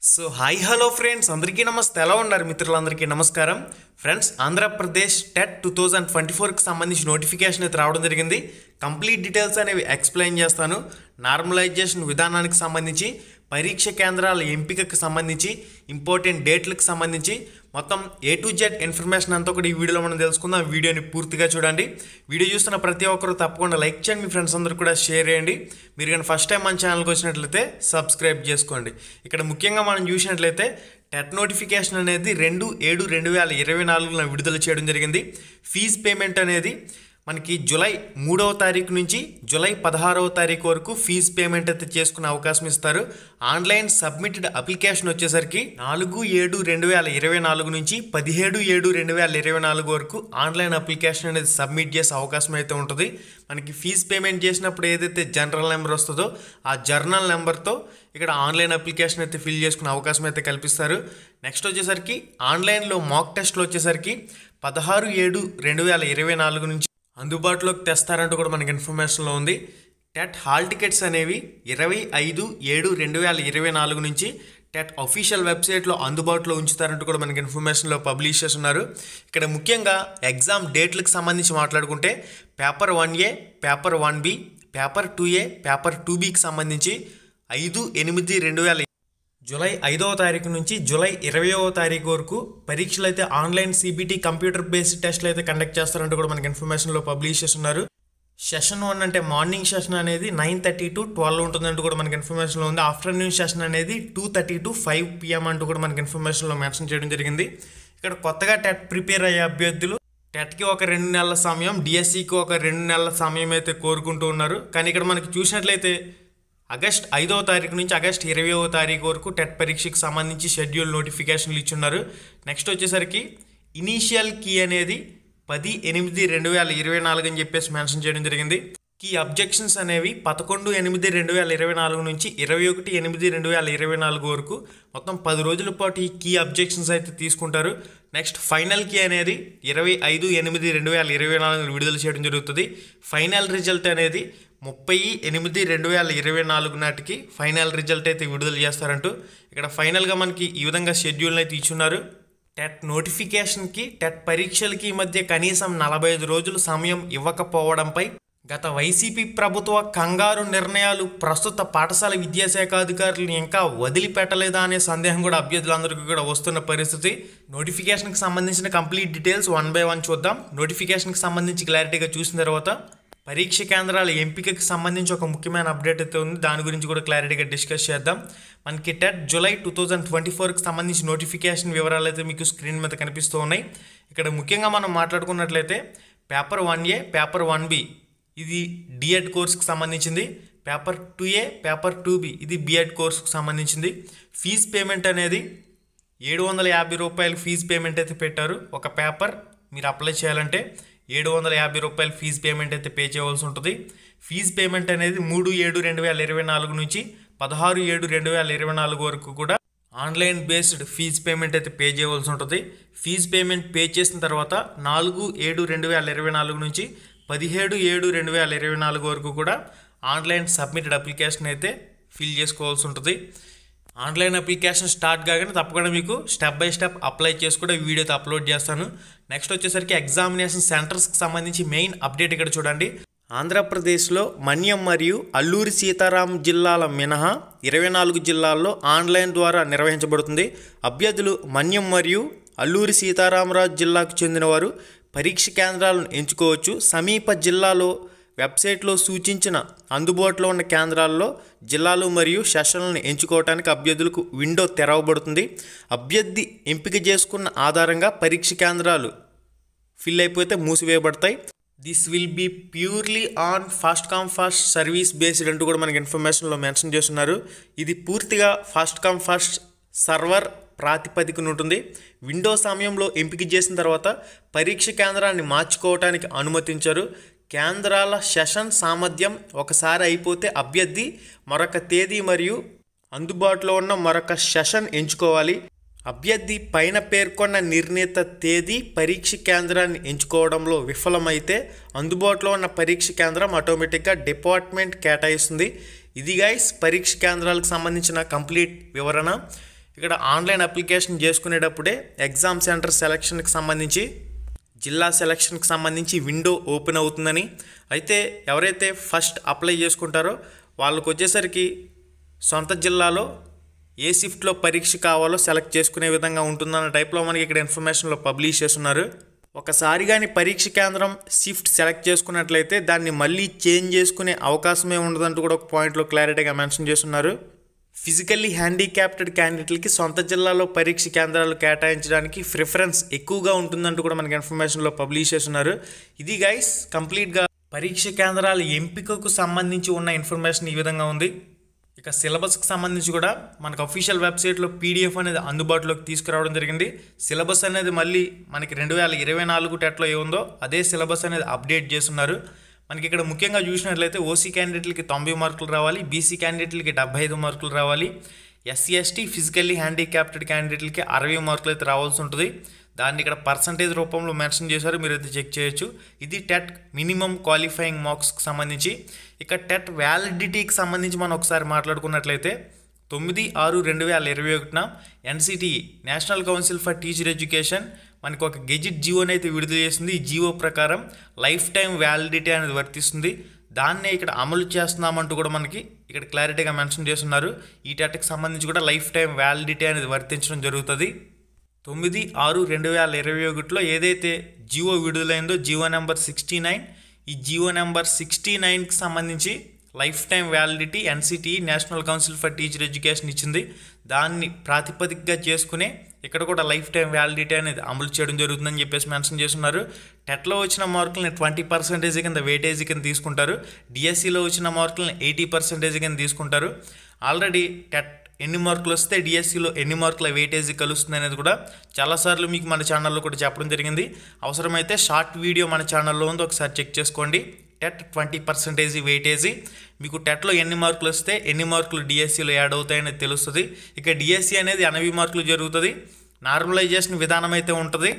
So hi hello friends, అందరికీ నమస్తే. ఎలా ఉన్నారు మిత్రులందరికీ నమస్కారం. ఫ్రెండ్స్, ఆంధ్రప్రదేశ్ టెట్ 2024కి సంబంధించి నోటిఫికేషన్ అయితే రావడం జరిగింది. కంప్లీట్ డీటెయిల్స్ అనేవి ఎక్స్ప్లెయిన్ చేస్తాను. నార్మలైజేషన్ విధానానికి సంబంధించి, పరీక్ష కేంద్రాల ఎంపికకు సంబంధించి, ఇంపార్టెంట్ డేట్లకు సంబంధించి మొత్తం A to Z ఇన్ఫర్మేషన్ అంతా కూడా ఈ వీడియోలో మనం తెలుసుకుందాం. వీడియోని పూర్తిగా చూడండి. వీడియో చూస్తున్న ప్రతి ఒక్కరు తప్పకుండా లైక్ చేయండి, మీ ఫ్రెండ్స్ అందరూ కూడా షేర్ చేయండి. మీరు కానీ ఫస్ట్ టైం మన ఛానల్కి వచ్చినట్లయితే సబ్స్క్రైబ్ చేసుకోండి. ఇక్కడ ముఖ్యంగా మనం చూసినట్లయితే టెట్ నోటిఫికేషన్ అనేది 2/7/2024 విడుదల చేయడం జరిగింది. ఫీజు పేమెంట్ అనేది మనకి జూలై 3వ తారీఖు నుంచి జూలై 16వ తారీఖు వరకు ఫీజు పేమెంట్ అయితే చేసుకునే అవకాశం ఇస్తారు. ఆన్లైన్ సబ్మిటెడ్ అప్లికేషన్ వచ్చేసరికి 4/7/2024 నుంచి 17/7/2024 వరకు ఆన్లైన్ అప్లికేషన్ అనేది సబ్మిట్ చేసే అవకాశం అయితే ఉంటుంది. మనకి ఫీజు పేమెంట్ చేసినప్పుడు ఏదైతే జనరల్ నెంబర్ వస్తుందో ఆ జర్నల్ నెంబర్తో ఇక్కడ ఆన్లైన్ అప్లికేషన్ అయితే ఫిల్ చేసుకునే అవకాశం అయితే కల్పిస్తారు. నెక్స్ట్ వచ్చేసరికి ఆన్లైన్లో మాక్ టెస్ట్లు వచ్చేసరికి 16/7/2024 నుంచి అందుబాటులోకి తెస్తారంటూ కూడా మనకి ఇన్ఫర్మేషన్లో ఉంది. టెట్ హాల్ టికెట్స్ అనేవి 25/7/2024 నుంచి టెట్ అఫీషియల్ వెబ్సైట్లో అందుబాటులో ఉంచుతారంటూ కూడా మనకి ఇన్ఫర్మేషన్లో పబ్లిష్ చేస్తున్నారు. ఇక్కడ ముఖ్యంగా ఎగ్జామ్ డేట్లకు సంబంధించి మాట్లాడుకుంటే paper 1A, paper 1B, paper 2A, paper 2Bకి సంబంధించి 5/8/2000 జూలై 5వ తారీఖు నుంచి జూలై 20వ తారీఖు వరకు పరీక్షలు అయితే ఆన్లైన్ CBT కంప్యూటర్ బేస్డ్ టెస్ట్లు అయితే కండక్ట్ చేస్తారంటూ కూడా మనకి ఇన్ఫర్మేషన్లో పబ్లిష్ చేస్తున్నారు. సెషన్ 1 అంటే మార్నింగ్ సెషన్ అనేది 9:30 to 12 ఉంటుందంటూ కూడా మనకి ఇన్ఫర్మేషన్లో ఉంది. ఆఫ్టర్నూన్ సెషన్ అనేది 2:30 to 5 PM అంటూ కూడా మనకి ఇన్ఫర్మేషన్లో మెన్షన్ చేయడం జరిగింది. ఇక్కడ కొత్తగా టెట్ ప్రిపేర్ అయ్యే అభ్యర్థులు టెట్కి ఒక 2 నెలల సమయం, DSCకి ఒక 2 నెలల సమయం అయితే కోరుకుంటూ ఉన్నారు. కానీ ఇక్కడ మనకి చూసినట్లయితే ఆగస్ట్ 5వ తారీఖు నుంచి ఆగస్ట్ 20వ తారీఖు వరకు టెట్ పరీక్షకు సంబంధించి షెడ్యూల్ నోటిఫికేషన్లు ఇచ్చున్నారు. నెక్స్ట్ వచ్చేసరికి ఇనీషియల్ కీ అనేది 10/8/2024 అని చెప్పేసి మెన్షన్ చేయడం జరిగింది. కీ అబ్జెక్షన్స్ అనేవి 11/8/2024 నుంచి 21/8/2024 వరకు మొత్తం 10 రోజుల పాటు ఈ కీ అబ్జెక్షన్స్ అయితే తీసుకుంటారు. నెక్స్ట్ ఫైనల్ కీ అనేది 25/8/2024 విడుదల చేయడం జరుగుతుంది. ఫైనల్ రిజల్ట్ అనేది 30/8/2024 నాటికి ఫైనల్ రిజల్ట్ అయితే విడుదల చేస్తారంటూ ఇక్కడ ఫైనల్గా మనకి ఈ విధంగా షెడ్యూల్ని అయితే ఇచ్చున్నారు. టెట్ నోటిఫికేషన్కి, టెట్ పరీక్షలకి మధ్య కనీసం 45 రోజులు సమయం ఇవ్వకపోవడంపై గత వైసీపీ ప్రభుత్వ కంగారు నిర్ణయాలు ప్రస్తుత పాఠశాల విద్యాశాఖ అధికారులను ఇంకా వదిలిపెట్టలేదా అనే సందేహం కూడా అభ్యర్థులందరికీ కూడా వస్తున్న పరిస్థితి. నోటిఫికేషన్కి సంబంధించిన కంప్లీట్ డీటెయిల్స్ 1 by 1 చూద్దాం. నోటిఫికేషన్కి సంబంధించి క్లారిటీగా చూసిన తర్వాత పరీక్ష కేంద్రాల ఎంపికకి సంబంధించి ఒక ముఖ్యమైన అప్డేట్ అయితే ఉంది. దాని గురించి కూడా క్లారిటీగా డిస్కస్ చేద్దాం. మనకి టెట్ జూలై 2024కి సంబంధించి నోటిఫికేషన్ వివరాలు అయితే మీకు స్క్రీన్ మీద కనిపిస్తూ ఉన్నాయి. ఇక్కడ ముఖ్యంగా మనం మాట్లాడుకున్నట్లయితే పేపర్ 1A, పేపర్ 1B ఇది D.Ed కోర్సుకు సంబంధించింది. పేపర్ 2A, పేపర్ 2B ఇది B.Ed కోర్సుకు సంబంధించింది. ఫీజు పేమెంట్ అనేది 750 రూపాయలు ఫీజు పేమెంట్ అయితే పెట్టారు. ఒక పేపర్ మీరు అప్లై చేయాలంటే 750 రూపాయలు ఫీజు పేమెంట్ అయితే పే చేయవలసి ఉంటుంది. ఫీజు పేమెంట్ అనేది 3/7/2024 నుంచి 16/7/2024 వరకు కూడా ఆన్లైన్ బేస్డ్ ఫీజు పేమెంట్ అయితే పే చేయవలసి ఉంటుంది. ఫీజు పేమెంట్ పే చేసిన తర్వాత 4/7/2024 నుంచి 17/7/2024 వరకు కూడా ఆన్లైన్ సబ్మిటెడ్ అప్లికేషన్ అయితే ఫిల్ చేసుకోవాల్సి ఉంటుంది. ఆన్లైన్ అప్లికేషన్ స్టార్ట్ కాగానే తప్పకుండా మీకు స్టెప్ బై స్టెప్ అప్లై చేసి కూడా వీడియో అయితే అప్లోడ్ చేస్తాను. నెక్స్ట్ వచ్చేసరికి ఎగ్జామినేషన్ సెంటర్స్కి సంబంధించి మెయిన్ అప్డేట్ ఇక్కడ చూడండి. ఆంధ్రప్రదేశ్లో మన్యం మరియు అల్లూరి సీతారాం జిల్లాల మినహా 24 జిల్లాల్లో ఆన్లైన్ ద్వారా నిర్వహించబడుతుంది. అభ్యర్థులు మన్యం మరియు అల్లూరి సీతారామరాజు జిల్లాకు చెందినవారు పరీక్ష కేంద్రాలను ఎంచుకోవచ్చు. సమీప జిల్లాలో వెబ్సైట్లో సూచించిన అందుబాటులో ఉన్న కేంద్రాల్లో జిల్లాలు మరియు సెషన్లను ఎంచుకోవడానికి అభ్యర్థులకు విండో తెరవబడుతుంది. అభ్యర్థి ఎంపిక చేసుకున్న ఆధారంగా పరీక్ష కేంద్రాలు ఫిల్ అయిపోతే మూసివేయబడతాయి. This will be purely on first come first service based అంటూ కూడా మనకి ఇన్ఫర్మేషన్లో మెన్షన్ చేస్తున్నారు. ఇది పూర్తిగా ఫస్ట్ కమ్ ఫస్ట్ సర్వర్ ప్రాతిపదికన ఉంటుంది. విండో సమయంలో ఎంపిక చేసిన తర్వాత పరీక్ష కేంద్రాన్ని మార్చుకోవడానికి అనుమతించారు. కేంద్రాల సెషన్ సామర్థ్యం ఒకసారి అయిపోతే అభ్యర్థి మరొక తేదీ మరియు అందుబాటులో ఉన్న మరొక సెషన్ ఎంచుకోవాలి. అభ్యర్థి పైన పేర్కొన్న నిర్ణీత తేదీ పరీక్ష కేంద్రాన్ని ఎంచుకోవడంలో విఫలమైతే అందుబాటులో ఉన్న పరీక్ష కేంద్రం ఆటోమేటిక్గా డిపార్ట్మెంట్ కేటాయిస్తుంది. ఇది గైస్ పరీక్ష కేంద్రాలకు సంబంధించిన కంప్లీట్ వివరణ. ఇక్కడ ఆన్లైన్ అప్లికేషన్ చేసుకునేటప్పుడే ఎగ్జామ్ సెంటర్ సెలక్షన్కి సంబంధించి జిల్లా సెలక్షన్కి సంబంధించి విండో ఓపెన్ అవుతుందని, అయితే ఎవరైతే ఫస్ట్ అప్లై చేసుకుంటారో వాళ్ళకు వచ్చేసరికి సొంత జిల్లాలో ఏ షిఫ్ట్లో పరీక్ష కావాలో సెలెక్ట్ చేసుకునే విధంగా ఉంటుందన్న టైప్లో మనకి ఇక్కడ ఇన్ఫర్మేషన్లో పబ్లిష్ చేస్తున్నారు. ఒకసారి కానీ పరీక్ష కేంద్రం షిఫ్ట్ సెలెక్ట్ చేసుకున్నట్లయితే దాన్ని మళ్ళీ చేంజ్ చేసుకునే అవకాశమే ఉండదంటూ కూడా ఒక పాయింట్లో క్లారిటీగా మెన్షన్ చేస్తున్నారు. ఫిజికల్లీ హ్యాండిక్యాప్టెడ్ క్యాండిడేట్లకి సొంత జిల్లాలో పరీక్ష కేంద్రాలు కేటాయించడానికి ప్రిఫరెన్స్ ఎక్కువగా ఉంటుందంటూ కూడా మనకి ఇన్ఫర్మేషన్లో పబ్లిష్ చేస్తున్నారు. ఇది గైస్ కంప్లీట్గా పరీక్ష కేంద్రాల ఎంపికకు సంబంధించి ఉన్న ఇన్ఫర్మేషన్ ఈ విధంగా ఉంది. ఇక సిలబస్కి సంబంధించి కూడా మనకు అఫీషియల్ వెబ్సైట్లో పీడిఎఫ్ అనేది అందుబాటులోకి తీసుకురావడం జరిగింది. సిలబస్ అనేది మళ్ళీ మనకి 2024 టెట్లో ఏముందో అదే సిలబస్ అనేది అప్డేట్ చేస్తున్నారు. మనకి ఇక్కడ ముఖ్యంగా చూసినట్లయితే ఓసీ క్యాండిడేట్లకి 90 మార్కులు రావాలి, బీసీ క్యాండిడేట్లకి 75 మార్కులు రావాలి, ఎస్సీ ఎస్టీ ఫిజికల్లీ హ్యాండిక్యాప్టెడ్ క్యాండిడేట్లకి 60 మార్కులు అయితే రావాల్సి ఉంటుంది. దాన్ని ఇక్కడ పర్సంటేజ్ రూపంలో మెన్షన్ చేశారు, మీరు అయితే చెక్ చేయొచ్చు. ఇది టెట్ మినిమం క్వాలిఫైయింగ్ మార్క్స్కి సంబంధించి. ఇక టెట్ వ్యాలిడిటీకి సంబంధించి మనం ఒకసారి మాట్లాడుకున్నట్లయితే 9/6/2021 NCTE national council for teacher education మనకు ఒక గెజిట్ జియోని అయితే విడుదల చేసింది. ఈ జియో ప్రకారం లైఫ్ టైం వ్యాలిడిటీ అనేది వర్తిస్తుంది. దాన్నే ఇక్కడ అమలు చేస్తున్నామంటూ కూడా మనకి ఇక్కడ క్లారిటీగా మెన్షన్ చేస్తున్నారు. ఈ టెట్కి సంబంధించి కూడా లైఫ్ టైం వ్యాలిడిటీ అనేది వర్తించడం జరుగుతుంది. 9/6/2021లో ఏదైతే జియో విడుదలైందో జియో నెంబర్ 69, ఈ జియో నెంబర్ 69కి సంబంధించి life time validity NCTE national council for teacher education ఇచ్చింది. దాన్ని ప్రాతిపదికగా చేసుకునే ఇక్కడ కూడా లైఫ్ టైం వ్యాలిడిటీ అనేది అమలు చేయడం జరుగుతుందని చెప్పేసి మెన్షన్ చేస్తున్నారు. టెట్లో వచ్చిన మార్కులని 20% కింద వెయిటేజ్ కింద తీసుకుంటారు, డిఎస్సిలో వచ్చిన మార్కులని 80% కింద తీసుకుంటారు. ఆల్రెడీ టెట్ ఎన్ని మార్కులు వస్తే డిఎస్సిలో ఎన్ని మార్కుల వెయిటేజీ కలుస్తుంది అనేది కూడా చాలాసార్లు మీకు మన ఛానల్లో కూడా చెప్పడం జరిగింది. అవసరమైతే షార్ట్ వీడియో మన ఛానల్లో ఉంది, ఒకసారి చెక్ చేసుకోండి. టెట్ 20% వెయిటేజీ, మీకు టెట్లో ఎన్ని మార్కులు వస్తే ఎన్ని మార్కులు డిఎస్సిలో యాడ్ అవుతాయనేది తెలుస్తుంది. ఇక డిఎస్సి అనేది 80 మార్కులు జరుగుతుంది. నార్మలైజేషన్ విధానం అయితే ఉంటుంది.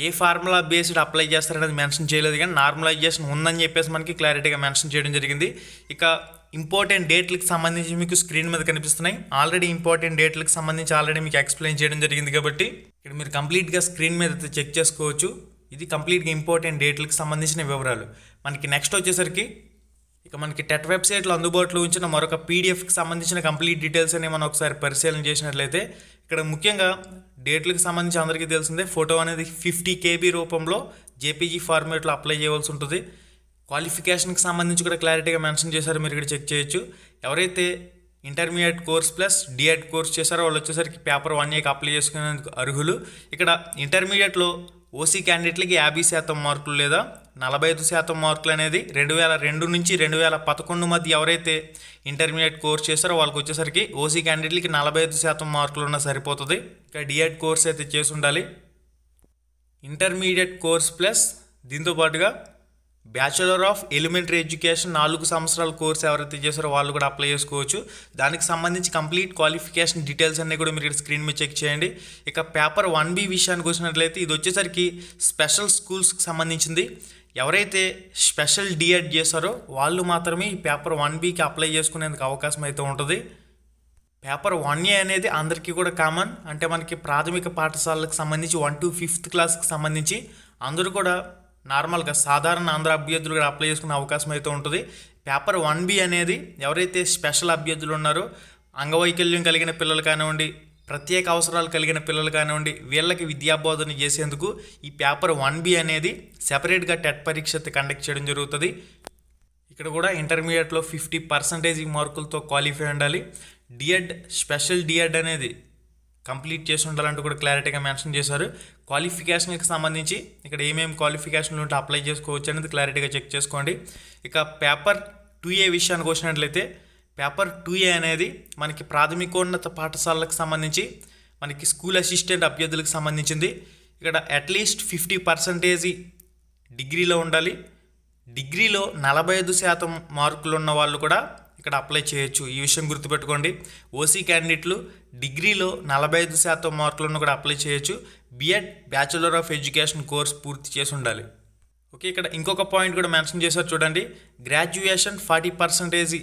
ఏ ఫార్ములా బేస్డ్ అప్లై చేస్తారనేది మెన్షన్ చేయలేదు, కానీ నార్మలైజేషన్ ఉందని చెప్పేసి మనకి క్లారిటీగా మెన్షన్ చేయడం జరిగింది. ఇక ఇంపార్టెంట్ డేట్లకు సంబంధించి మీకు స్క్రీన్ మీద కనిపిస్తున్నాయి. ఆల్రెడీ ఇంపార్టెంట్ డేట్లకు సంబంధించి ఆల్రెడీ మీకు ఎక్స్ప్లెయిన్ చేయడం జరిగింది కాబట్టి ఇక్కడ మీరు కంప్లీట్గా స్క్రీన్ మీద చెక్ చేసుకోవచ్చు. ఇది కంప్లీట్గా ఇంపార్టెంట్ డేట్లకు సంబంధించిన వివరాలు. మనకి నెక్స్ట్ వచ్చేసరికి ఇక మనకి టెట్ వెబ్సైట్లో అందుబాటులో ఉంచిన మరొక పీడిఎఫ్కి సంబంధించిన కంప్లీట్ డీటెయిల్స్ అని మనం ఒకసారి పరిశీలన చేసినట్లయితే ఇక్కడ ముఖ్యంగా డేట్లకు సంబంధించి అందరికీ తెలిసిందే, ఫోటో అనేది 50 KB రూపంలో జేపీజీ ఫార్మేట్లో అప్లై చేయవలసి ఉంటుంది. క్వాలిఫికేషన్కి సంబంధించి కూడా క్లారిటీగా మెన్షన్ చేశారు, మీరు ఇక్కడ చెక్ చేయొచ్చు. ఎవరైతే intermediate course plus DEd course చేశారో వాళ్ళు వచ్చేసరికి పేపర్ 1Aకి అప్లై చేసుకునేందుకు అర్హులు. ఇక్కడ ఇంటర్మీడియట్లో ఓసీ క్యాండిడేట్లకి 50% మార్కులు లేదా 45% మార్కులు అనేది 2002 నుంచి 2011 మధ్య ఎవరైతే ఇంటర్మీడియట్ కోర్స్ చేస్తారో వాళ్ళకి వచ్చేసరికి ఓసీ క్యాండిడేట్లకి 45% మార్కులు ఉన్నా సరిపోతుంది. ఇక డిఎడ్ కోర్స్ అయితే చేసి ఉండాలి. ఇంటర్మీడియట్ కోర్స్ ప్లస్ దీంతో పాటుగా బ్యాచులర్ ఆఫ్ ఎలిమెంటరీ ఎడ్యుకేషన్ 4 సంవత్సరాల కోర్స్ ఎవరైతే చేశారో వాళ్ళు కూడా అప్లై చేసుకోవచ్చు. దానికి సంబంధించి కంప్లీట్ క్వాలిఫికేషన్ డీటెయిల్స్ అన్నీ కూడా మీరు స్క్రీన్ మీద చెక్ చేయండి. ఇక పేపర్ 1B విషయానికి వచ్చినట్లయితే ఇది వచ్చేసరికి స్పెషల్ స్కూల్స్కి సంబంధించింది. ఎవరైతే స్పెషల్ డిఎడ్ చేశారో వాళ్ళు మాత్రమే ఈ పేపర్ 1Bకి అప్లై చేసుకునేందుకు అవకాశం అయితే ఉంటుంది. పేపర్ 1A అనేది అందరికీ కూడా కామన్, అంటే మనకి ప్రాథమిక పాఠశాలకు సంబంధించి 1 to 5th క్లాస్కి సంబంధించి అందరూ కూడా నార్మల్గా సాధారణ ఆంధ్ర అభ్యర్థులు కూడా అప్లై చేసుకునే అవకాశం అయితే ఉంటుంది. పేపర్ 1B అనేది ఎవరైతే స్పెషల్ అభ్యర్థులు ఉన్నారో అంగవైకల్యం కలిగిన పిల్లలు కానివ్వండి, ప్రత్యేక అవసరాలు కలిగిన పిల్లలు కానివ్వండి, వీళ్ళకి విద్యాబోధన చేసేందుకు ఈ పేపర్ 1B అనేది సెపరేట్గా టెట్ పరీక్ష కండక్ట్ చేయడం జరుగుతుంది. ఇక్కడ కూడా ఇంటర్మీడియట్లో 50% మార్కులతో క్వాలిఫై ఉండాలి. డిఎడ్ స్పెషల్ డిఎడ్ అనేది కంప్లీట్ చేసి ఉండాలంటూ కూడా క్లారిటీగా మెన్షన్ చేశారు. క్వాలిఫికేషన్కి సంబంధించి ఇక్కడ ఏమేమి క్వాలిఫికేషన్లు ఉంటే అప్లై చేసుకోవచ్చు అనేది క్లారిటీగా చెక్ చేసుకోండి. ఇక పేపర్ 2A విషయానికి వచ్చినట్లయితే పేపర్ 2A అనేది మనకి ప్రాథమికోన్నత పాఠశాలలకు సంబంధించి మనకి స్కూల్ అసిస్టెంట్ అభ్యర్థులకు సంబంధించింది. ఇక్కడ అట్లీస్ట్ 50% డిగ్రీలో ఉండాలి. డిగ్రీలో 45% మార్కులు ఉన్న వాళ్ళు కూడా ఇక్కడ అప్లై చేయొచ్చు. ఈ విషయం గుర్తుపెట్టుకోండి. ఓసీ క్యాండిడేట్లు డిగ్రీలో 45% మార్కులను కూడా అప్లై చేయొచ్చు. BEd bachelor of education course పూర్తి చేసి ఉండాలి. ఓకే, ఇక్కడ ఇంకొక పాయింట్ కూడా మెన్షన్ చేశారు చూడండి. Graduation 40%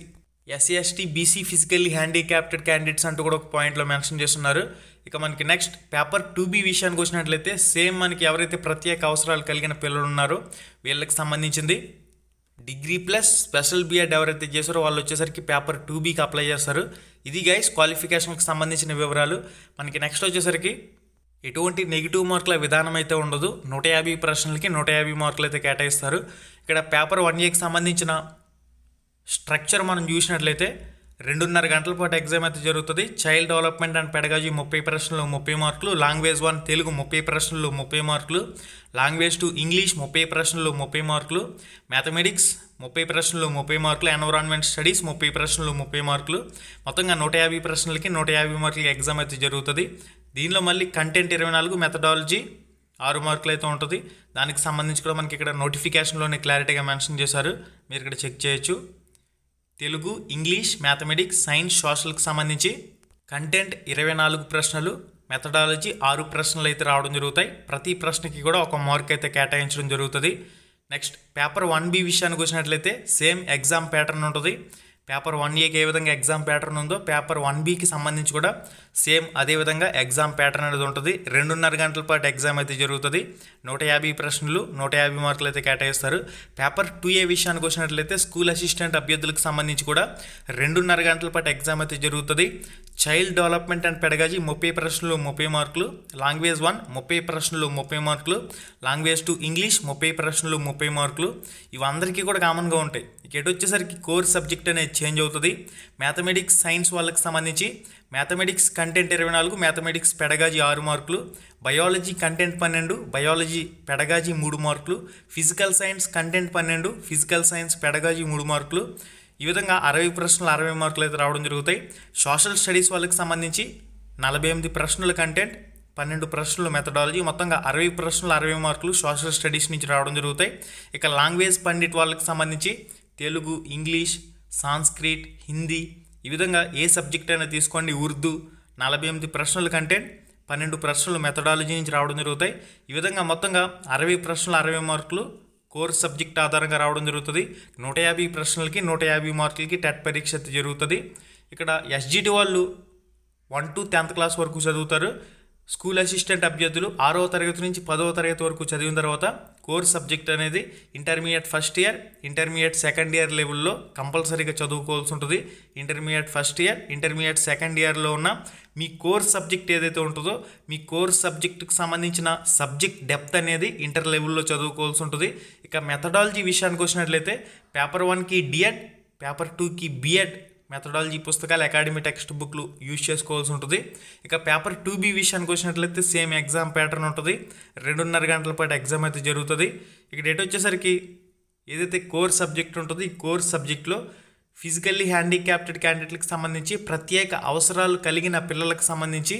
SC ST BC physically handicapped candidates అంటూ కూడా ఒక పాయింట్లో మెన్షన్ చేస్తున్నారు. ఇక మనకి నెక్స్ట్ పేపర్ 2B విషయానికి వచ్చినట్లయితే సేమ్ మనకి ఎవరైతే ప్రత్యేక అవసరాలు కలిగిన పిల్లలు ఉన్నారో వీళ్ళకి సంబంధించింది. డిగ్రీ ప్లస్ స్పెషల్ బిఎడ్ ఎవరైతే చేశారో వాళ్ళు వచ్చేసరికి పేపర్ 2Bకి అప్లై చేస్తారు. ఇది గైస్ క్వాలిఫికేషన్కి సంబంధించిన వివరాలు. మనకి నెక్స్ట్ వచ్చేసరికి ఎటువంటి నెగిటివ్ మార్కుల విధానం అయితే ఉండదు. 150 ప్రశ్నలకి 150 మార్కులు అయితే కేటాయిస్తారు. ఇక్కడ పేపర్ 1Aకి సంబంధించిన స్ట్రక్చర్ మనం చూసినట్లయితే 2.5 గంటల పాటు ఎగ్జామ్ అయితే జరుగుతుంది. చైల్డ్ డెవలప్మెంట్ అండ్ పెడగాజీ 30 ప్రశ్నలు 30 మార్కులు, లాంగ్వేజ్ 1 తెలుగు 30 ప్రశ్నలు 30 మార్కులు, లాంగ్వేజ్ 2 ఇంగ్లీష్ 30 ప్రశ్నలు 30 మార్కులు, మ్యాథమెటిక్స్ 30 ప్రశ్నలు 30 మార్కులు, ఎన్విరాన్మెంట్ స్టడీస్ 30 ప్రశ్నలు 30 మార్కులు, మొత్తంగా 150 ప్రశ్నలకి 150 మార్కులకి ఎగ్జామ్ అయితే జరుగుతుంది. దీనిలో మళ్ళీ కంటెంట్ 24, మెథడాలజీ 6 మార్కులు అయితే ఉంటుంది. దానికి సంబంధించి కూడా మనకి ఇక్కడ నోటిఫికేషన్లోనే క్లారిటీగా మెన్షన్ చేశారు, మీరు ఇక్కడ చెక్ చేయొచ్చు. తెలుగు, ఇంగ్లీష్, మ్యాథమెటిక్స్, సైన్స్, సోషల్కి సంబంధించి కంటెంట్ 24 ప్రశ్నలు, మెథడాలజీ 6 ప్రశ్నలు అయితే రావడం జరుగుతాయి. ప్రతి ప్రశ్నకి కూడా 1 మార్క్ అయితే కేటాయించడం జరుగుతుంది. నెక్స్ట్ పేపర్ 1B విషయానికి వచ్చినట్లయితే సేమ్ ఎగ్జామ్ ప్యాటర్న్ ఉంటుంది. పేపర్ 1Aకి ఏ విధంగా ఎగ్జామ్ ప్యాటర్న్ ఉందో పేపర్ 1Bకి సంబంధించి కూడా సేమ్ అదేవిధంగా ఎగ్జామ్ ప్యాటర్న్ అనేది ఉంటుంది. 2.5 గంటల పాటు ఎగ్జామ్ అయితే జరుగుతుంది. 150 ప్రశ్నలు 150 మార్కులు అయితే కేటాయిస్తారు. పేపర్ 2A విషయానికి వచ్చినట్లయితే స్కూల్ అసిస్టెంట్ అభ్యర్థులకు సంబంధించి కూడా 2.5 గంటల పాటు ఎగ్జామ్ అయితే జరుగుతుంది. చైల్డ్ డెవలప్మెంట్ అండ్ పెడగాజీ 30 ప్రశ్నలు 30 మార్కులు, లాంగ్వేజ్ 1 30 ప్రశ్నలు 30 మార్కులు, లాంగ్వేజ్ 2 ఇంగ్లీష్ 30 ప్రశ్నలు 30 మార్కులు. ఇవందరికీ కూడా కామన్గా ఉంటాయి. ఇక ఎటు వచ్చేసరికి కోర్ సబ్జెక్ట్ అనేది చేంజ్ అవుతుంది. మ్యాథమెటిక్స్, సైన్స్ వాళ్ళకి సంబంధించి మ్యాథమెటిక్స్ కంటెంట్ 24, మ్యాథమెటిక్స్ పెడగాజీ 6 మార్కులు, బయాలజీ కంటెంట్ 12, బయాలజీ పెడగాజీ 3 మార్కులు, physical science content 12, physical science pedagogy 3 మార్కులు. ఈ విధంగా 60 ప్రశ్నలు 60 మార్కులు అయితే రావడం జరుగుతాయి. సోషల్ స్టడీస్ వాళ్ళకి సంబంధించి 48 ప్రశ్నల కంటెంట్, 12 ప్రశ్నలు మెథడాలజీ, మొత్తంగా 60 ప్రశ్నలు 60 మార్కులు సోషల్ స్టడీస్ నుంచి రావడం జరుగుతాయి. ఇక లాంగ్వేజ్ పండిట్ వాళ్ళకి సంబంధించి తెలుగు, ఇంగ్లీష్, సాంస్క్రిట్, హిందీ, ఈ విధంగా ఏ సబ్జెక్ట్ అయినా తీసుకోండి, ఉర్దూ 48 ప్రశ్నల కంటెంట్, 12 ప్రశ్నలు మెథడాలజీ నుంచి రావడం జరుగుతాయి. ఈ విధంగా మొత్తంగా 60 ప్రశ్నలు 60 మార్కులు కోర్ సబ్జెక్ట్ ఆధారంగా రావడం జరుగుతుంది. 150 ప్రశ్నలకి 150 మార్కులకి టెట్ పరీక్ష జరుగుతుంది. ఇక్కడ ఎస్జిటి వాళ్ళు 1 to 10th క్లాస్ వరకు చదువుతారు. స్కూల్ అసిస్టెంట్ అభ్యర్థులు 6వ తరగతి నుంచి 10వ తరగతి వరకు చదివిన తర్వాత కోర్ సబ్జెక్ట్ అనేది intermediate first year, intermediate second year లెవెల్లో కంపల్సరీగా చదువుకోవాల్సి ఉంటుంది. Intermediate first year, intermediate second ఇయర్లో ఉన్న మీ కోర్ సబ్జెక్ట్ ఏదైతే ఉంటుందో మీ కోర్ సబ్జెక్టుకి సంబంధించిన సబ్జెక్ట్ డెప్త్ అనేది ఇంటర్ లెవెల్లో చదువుకోవాల్సి ఉంటుంది. ఇక మెథడాలజీ విషయానికి వచ్చినట్లయితే పేపర్ 1కి డిఎడ్, పేపర్ 2కి బిఎడ్ మెథడాలజీ పుస్తకాలు, అకాడమీ టెక్స్ట్ బుక్లు యూజ్ చేసుకోవాల్సి ఉంటుంది. ఇక పేపర్ 2B విషయానికి వచ్చినట్లయితే సేమ్ ఎగ్జామ్ ప్యాటర్న్ ఉంటుంది. 2.5 గంటల పాటు ఎగ్జామ్ అయితే జరుగుతుంది. ఇక డేట్ వచ్చేసరికి ఏదైతే కోర్ సబ్జెక్ట్ ఉంటుందో ఈ కోర్ సబ్జెక్ట్లో ఫిజికల్లీ హ్యాండిక్యాప్టెడ్ క్యాండిడేట్లకు సంబంధించి ప్రత్యేక అవసరాలు కలిగిన పిల్లలకు సంబంధించి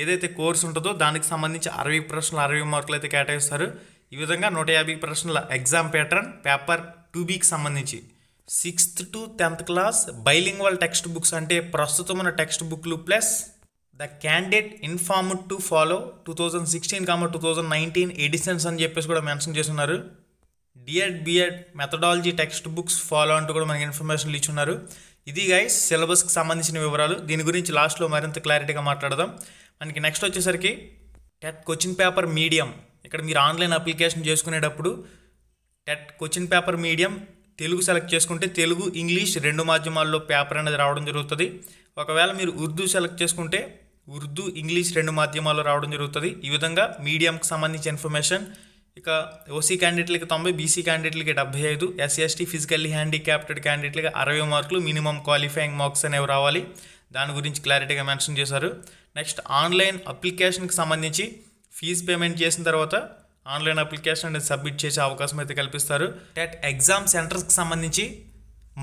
ఏదైతే కోర్స్ ఉంటుందో దానికి సంబంధించి 60 ప్రశ్నలు 60 మార్కులు అయితే కేటాయిస్తారు. ఈ విధంగా 150 ప్రశ్నల ఎగ్జామ్ ప్యాటర్న్ పేపర్ 2Bకి సంబంధించి. 6th to 10th class bilingual text books అంటే ప్రస్తుతం ఉన్న టెక్స్ట్ బుక్లు plus the candidate informed to follow 2016-2019 editions అని చెప్పేసి కూడా మెన్షన్ చేస్తున్నారు. DEd, BEd methodology text books follow అంటూ కూడా మనకి ఇన్ఫర్మేషన్లు ఇచ్చున్నారు. ఇది గైస్ సిలబస్కి సంబంధించిన వివరాలు. దీని గురించి లాస్ట్లో మరింత క్లారిటీగా మాట్లాడదాం. మనకి నెక్స్ట్ వచ్చేసరికి టెట్ క్వశ్చన్ పేపర్ మీడియం. ఇక్కడ మీరు ఆన్లైన్ అప్లికేషన్ చేసుకునేటప్పుడు TET question paper medium Telugu select చేసుకుంటే తెలుగు, ఇంగ్లీష్ 2 మాధ్యమాల్లో పేపర్ అనేది రావడం జరుగుతుంది. ఒకవేళ మీరు ఉర్దూ సెలెక్ట్ చేసుకుంటే ఉర్దూ, ఇంగ్లీష్ 2 మాధ్యమాల్లో రావడం జరుగుతుంది. ఈ విధంగా మీడియంకి సంబంధించిన ఇన్ఫర్మేషన్. ఇక ఓసీ క్యాండిడేట్లకి 90, బీసీ క్యాండిడేట్లకి 75, ఎస్సీ ఎస్టీ ఫిజికల్లీ హ్యాండిక్యాప్టెడ్ క్యాండిడేట్లకి 60 మార్కులు మినిమం క్వాలిఫైయింగ్ మార్క్స్ అనేవి రావాలి. దాని గురించి క్లారిటీగా మెన్షన్ చేశారు. నెక్స్ట్ ఆన్లైన్ అప్లికేషన్కి సంబంధించి ఫీజు పేమెంట్ చేసిన తర్వాత ఆన్లైన్ అప్లికేషన్ అనేది సబ్మిట్ చేసే అవకాశం అయితే కల్పిస్తారు. టెట్ ఎగ్జామ్ సెంటర్స్కి సంబంధించి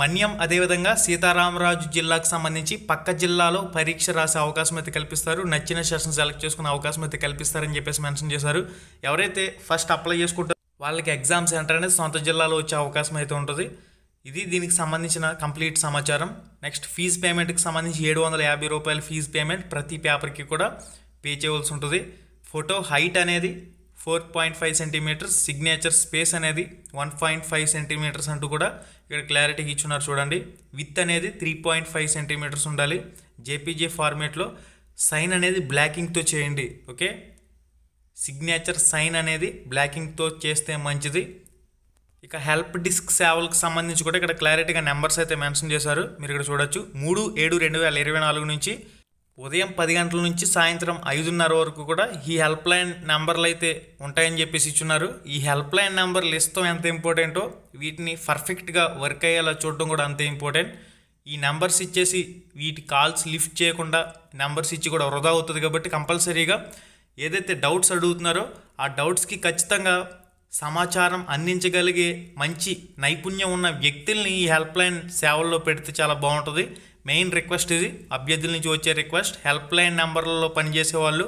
మన్యం, అదేవిధంగా సీతారామరాజు జిల్లాకు సంబంధించి పక్క జిల్లాలో పరీక్ష రాసే అవకాశం అయితే కల్పిస్తారు. నచ్చిన సెషన్ సెలెక్ట్ చేసుకునే అవకాశం అయితే కల్పిస్తారని చెప్పేసి మెన్షన్ చేశారు. ఎవరైతే ఫస్ట్ అప్లై చేసుకుంటారో వాళ్ళకి ఎగ్జామ్ సెంటర్ అనేది సొంత జిల్లాలో వచ్చే అవకాశం అయితే ఉంటుంది. ఇది దీనికి సంబంధించిన కంప్లీట్ సమాచారం. నెక్స్ట్ ఫీజు పేమెంట్కి సంబంధించి 750 రూపాయల ఫీజు పేమెంట్ ప్రతి పేపర్కి కూడా పే చేయవలసి ఉంటుంది. ఫోటో హైట్ అనేది 4.5 సెంటీమీటర్స్, సిగ్నేచర్ స్పేస్ అనేది 1.5 సెంటీమీటర్స్ అంటూ కూడా ఇక్కడ క్లారిటీగా ఇచ్చున్నారు చూడండి. విత్ అనేది 3.5 సెంటీమీటర్స్ ఉండాలి. జేపీజీ ఫార్మేట్లో సైన్ అనేది బ్లాకింగ్తో చేయండి. ఓకే, సిగ్నేచర్ సైన్ అనేది బ్లాకింగ్తో చేస్తే మంచిది. ఇక హెల్ప్ డిస్క్ సేవలకు సంబంధించి కూడా ఇక్కడ క్లారిటీగా నెంబర్స్ అయితే మెన్షన్ చేశారు. మీరు ఇక్కడ చూడొచ్చు 3/7/2024 నుంచి ఉదయం 10 గంటల నుంచి సాయంత్రం 5:30 వరకు కూడా ఈ హెల్ప్ లైన్ నెంబర్లు అయితే ఉంటాయని చెప్పేసి ఇచ్చున్నారు. ఈ హెల్ప్ లైన్ నెంబర్లు ఇస్తాం ఎంత ఇంపార్టెంటో వీటిని పర్ఫెక్ట్గా వర్క్ అయ్యేలా చూడడం కూడా అంతే ఇంపార్టెంట్. ఈ నెంబర్స్ ఇచ్చేసి వీటి కాల్స్ లిఫ్ట్ చేయకుండా నెంబర్స్ ఇచ్చి కూడా వృధా అవుతుంది. కాబట్టి కంపల్సరీగా ఏదైతే డౌట్స్ అడుగుతున్నారో ఆ డౌట్స్కి ఖచ్చితంగా సమాచారం అందించగలిగే మంచి నైపుణ్యం ఉన్న వ్యక్తుల్ని ఈ హెల్ప్ లైన్ సేవల్లో పెడితే చాలా బాగుంటుంది. మెయిన్ రిక్వెస్ట్ ఇది, అభ్యర్థుల నుంచి వచ్చే రిక్వెస్ట్. హెల్ప్ లైన్ నెంబర్లలో పనిచేసే వాళ్ళు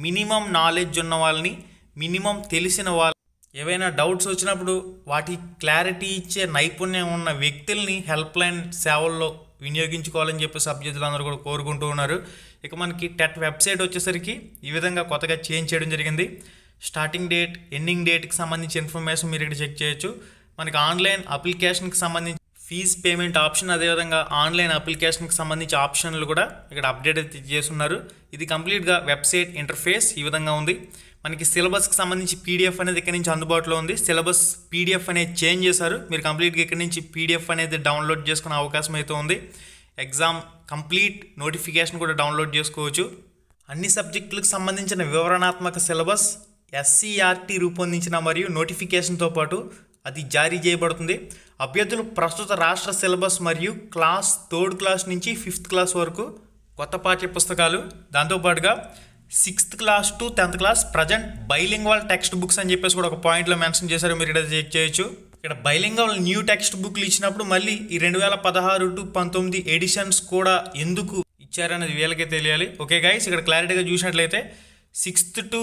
మినిమం నాలెడ్జ్ ఉన్న వాళ్ళని, మినిమం తెలిసిన వాళ్ళు, ఏవైనా డౌట్స్ వచ్చినప్పుడు వాటి క్లారిటీ ఇచ్చే నైపుణ్యం ఉన్న వ్యక్తుల్ని హెల్ప్ లైన్ సేవల్లో వినియోగించుకోవాలని చెప్పేసి అభ్యర్థులందరూ కూడా కోరుకుంటూ ఉన్నారు. ఇక మనకి టెట్ వెబ్సైట్ వచ్చేసరికి ఈ విధంగా కొత్తగా చేంజ్ చేయడం జరిగింది. స్టార్టింగ్ డేట్, ఎండింగ్ డేట్కి సంబంధించి ఇన్ఫర్మేషన్ మీరు ఇక్కడ చెక్ చేయొచ్చు. మనకి ఆన్లైన్ అప్లికేషన్కి సంబంధించి ఫీజ్ పేమెంట్ ఆప్షన్, అదేవిధంగా ఆన్లైన్ అప్లికేషన్కి సంబంధించి ఆప్షన్లు కూడా ఇక్కడ అప్డేట్ అయితే చేస్తున్నారు. ఇది కంప్లీట్గా వెబ్సైట్ ఇంటర్ఫేస్ ఈ విధంగా ఉంది. మనకి సిలబస్కి సంబంధించి పీడిఎఫ్ అనేది ఇక్కడ నుంచి అందుబాటులో ఉంది. సిలబస్ పీడిఎఫ్ అనేది చేంజ్ చేశారు. మీరు కంప్లీట్గా ఇక్కడ నుంచి పీడిఎఫ్ అనేది డౌన్లోడ్ చేసుకునే అవకాశం అయితే ఉంది. ఎగ్జామ్ కంప్లీట్ నోటిఫికేషన్ కూడా డౌన్లోడ్ చేసుకోవచ్చు. అన్ని సబ్జెక్టులకు సంబంధించిన వివరణాత్మక సిలబస్ ఎస్సీఆర్టీ రూపొందించిన మరియు నోటిఫికేషన్తో పాటు అది జారీ చేయబడుతుంది. అభ్యర్థులు ప్రస్తుత రాష్ట్ర సిలబస్ మరియు క్లాస్ 3rd క్లాస్ నుంచి 5th క్లాస్ వరకు కొత్త పాఠ్య పుస్తకాలు, దాంతోపాటుగా 6th class to 10th class present bilingual text books అని చెప్పేసి కూడా ఒక పాయింట్లో మెన్షన్ చేశారు. మీరు ఇక్కడ చెక్ చేయొచ్చు. ఇక్కడ బైలింగ్వల్ న్యూ టెక్స్ట్ బుక్లు ఇచ్చినప్పుడు మళ్ళీ ఈ 2016 to 19 ఎడిషన్స్ కూడా ఎందుకు ఇచ్చారనేది వీళ్ళకే తెలియాలి. ఓకే గైస్, ఇక్కడ క్లారిటీగా చూసినట్లయితే 6th to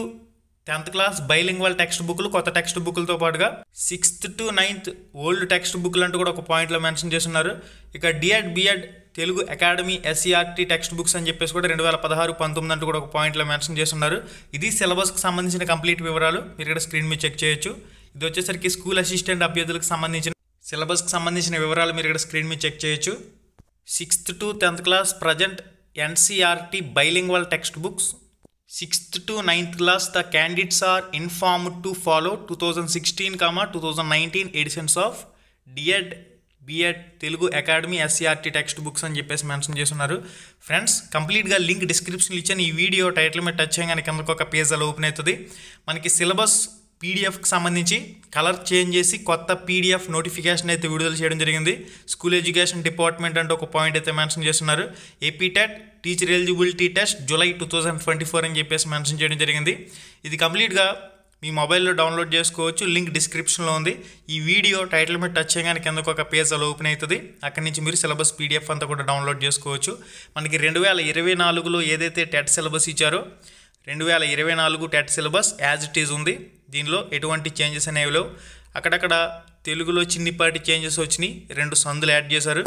10th class bilingual text బుక్లు కొత్త టెక్స్ట్ బుక్లతో పాటుగా 6th to 9th old text బుక్లు అంటూ కూడా ఒక పాయింట్లో మెన్షన్ చేస్తున్నారు. ఇక DEd, BEd, Telugu academy, SCERT text books అని చెప్పేసి కూడా 2016-19 అంటూ కూడా ఒక పాయింట్లో మెన్షన్ చేస్తున్నారు. ఇది సిలబస్కి సంబంధించిన కంప్లీట్ వివరాలు. మీరు ఇక్కడ స్క్రీన్ మీద చెక్ చేయొచ్చు. ఇది వచ్చేసరికి స్కూల్ అసిస్టెంట్ అభ్యర్థులకు సంబంధించిన సిలబస్కి సంబంధించిన వివరాలు మీరు ఇక్కడ స్క్రీన్ మీద చెక్ చేయొచ్చు. 6th to 10th class present NCERT bilingual text books. 6th to 9th class, the candidates are informed to follow 2016-2019 editions of DED, BEd, Telugu Academy, SCRT text books అని చెప్పేసి మెన్షన్ చేస్తున్నారు. Friends, కంప్లీట్గా link డిస్క్రిప్షన్లో ఇచ్చాను. ఈ video title మీద touch చేయగానే కిందకు ఒక పేజ్ అలా ఓపెన్ అవుతుంది. మనకి సిలబస్ పీడిఎఫ్కి సంబంధించి కలర్ చేంజ్ చేసి కొత్త పీడిఎఫ్ నోటిఫికేషన్ అయితే విడుదల చేయడం జరిగింది. స్కూల్ ఎడ్యుకేషన్ డిపార్ట్మెంట్ అంటే ఒక పాయింట్ అయితే మెన్షన్ చేస్తున్నారు. AP TET teacher eligibility test July 2024 అని చెప్పేసి మెన్షన్ చేయడం జరిగింది. ఇది కంప్లీట్గా మీ మొబైల్లో డౌన్లోడ్ చేసుకోవచ్చు. లింక్ డిస్క్రిప్షన్లో ఉంది. ఈ వీడియో టైటిల్ మీద టచ్ చేయగానే కిందకు ఒక పేజ్ అలా ఓపెన్ అవుతుంది. అక్కడి నుంచి మీరు సిలబస్ పీడిఎఫ్ అంతా కూడా డౌన్లోడ్ చేసుకోవచ్చు. మనకి 2024లో ఏదైతే టెట్ సిలబస్ ఇచ్చారో 2024 TET syllabus as it is ఉంది. దీనిలో ఎటువంటి చేంజెస్ అనేవి లేవు. అక్కడక్కడ తెలుగులో చిన్నిపాటి చేంజెస్ వచ్చినాయి, 2 సందులు యాడ్ చేశారు.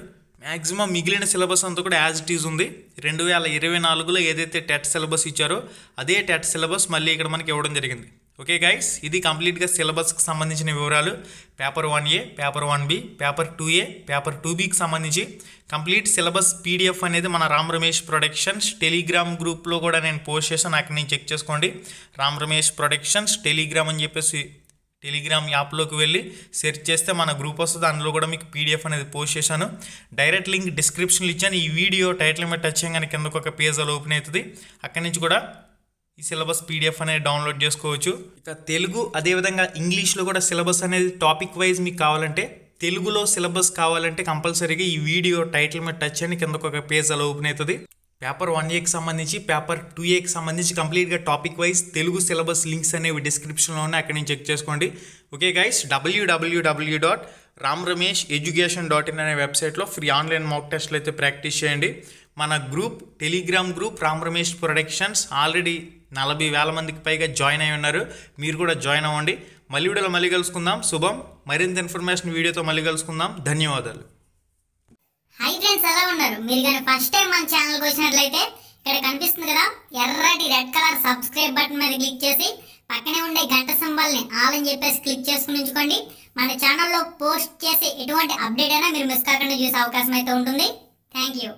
మ్యాక్సిమం మిగిలిన సిలబస్ అంతా కూడా యాజ్ ఇట్ ఈజ్ ఉంది. 2024లో ఏదైతే టెట్ సిలబస్ ఇచ్చారో అదే టెట్ సిలబస్ మళ్ళీ ఇక్కడ మనకి ఇవ్వడం జరిగింది. ఓకే గైస్, ఇది కంప్లీట్గా సిలబస్కి సంబంధించిన వివరాలు. Paper 1A, paper 1B, paper 2A, paper 2Bకి సంబంధించి కంప్లీట్ సిలబస్ పీడిఎఫ్ అనేది మన రామ్ రమేష్ ప్రొడక్షన్స్ టెలిగ్రామ్ గ్రూప్లో కూడా నేను పోస్ట్ చేశాను. అక్కడ నేను చెక్ చేసుకోండి. రామ్ రమేష్ ప్రొడక్షన్స్ టెలిగ్రామ్ అని చెప్పేసి టెలిగ్రామ్ యాప్లోకి వెళ్ళి సెర్చ్ చేస్తే మన గ్రూప్ వస్తుంది. అందులో కూడా మీకు పీడిఎఫ్ అనేది పోస్ట్ చేశాను. డైరెక్ట్ లింక్ డిస్క్రిప్షన్లో ఇచ్చాను. ఈ వీడియో టైటిల్ మీద టచ్ చేయగానే కిందకు ఒక పేజ్ అలా ఓపెన్ అవుతుంది. అక్కడి నుంచి కూడా ఈ సిలబస్ పీడిఎఫ్ అనేది డౌన్లోడ్ చేసుకోవచ్చు. ఇక తెలుగు అదేవిధంగా ఇంగ్లీష్లో కూడా సిలబస్ అనేది టాపిక్ వైజ్ మీకు కావాలంటే, తెలుగులో సిలబస్ కావాలంటే కంపల్సరీగా ఈ వీడియో టైటిల్ మీద టచ్ అని కిందకు ఒక పేజ్ అలా ఓపెన్ అవుతుంది. పేపర్ 1Aకి సంబంధించి, పేపర్ 2Aకి సంబంధించి కంప్లీట్గా topic wise Telugu syllabus links అనేవి డిస్క్రిప్షన్లో ఉన్నాయి. అక్కడి నుంచి చెక్ చేసుకోండి. ఓకే గైస్, www.ramramesheducation.in అనే వెబ్సైట్లో ఫ్రీ ఆన్లైన్ మాక్ టెస్ట్లు అయితే ప్రాక్టీస్ చేయండి. మన group Telegram group Ram Ramesh productions already 40,000 మందికి పైగా జాయిన్ అయి ఉన్నారు. మీరు కూడా జాయిన్ అవ్వండి. మళ్ళీ వీడియోలో మళ్ళీ కలుసుకుందాం. శుభం. మరింత ఇన్ఫర్మేషన్ వీడియోతో మళ్ళీ కలుసుకుందాం. ధన్యవాదాలు. హై ఫ్రెండ్స్, ఎలా ఉన్నారు? మీరు కానీ ఫస్ట్ టైం మన ఛానల్కి వచ్చినట్లయితే ఇక్కడ కనిపిస్తుంది కదా ఎర్రటి రెడ్ కలర్ సబ్స్క్రైబ్ బటన్ మీద క్లిక్ చేసి పక్కనే ఉండే గంట సింబల్ని ఆల్ అని చెప్పేసి క్లిక్ చేసుకుని ఉంచుకోండి. మన ఛానల్లో పోస్ట్ చేసే ఎటువంటి అప్డేట్ అయినా మీరు మిస్ కాకుండా చూసే అవకాశం అయితే ఉంటుంది. Thank you.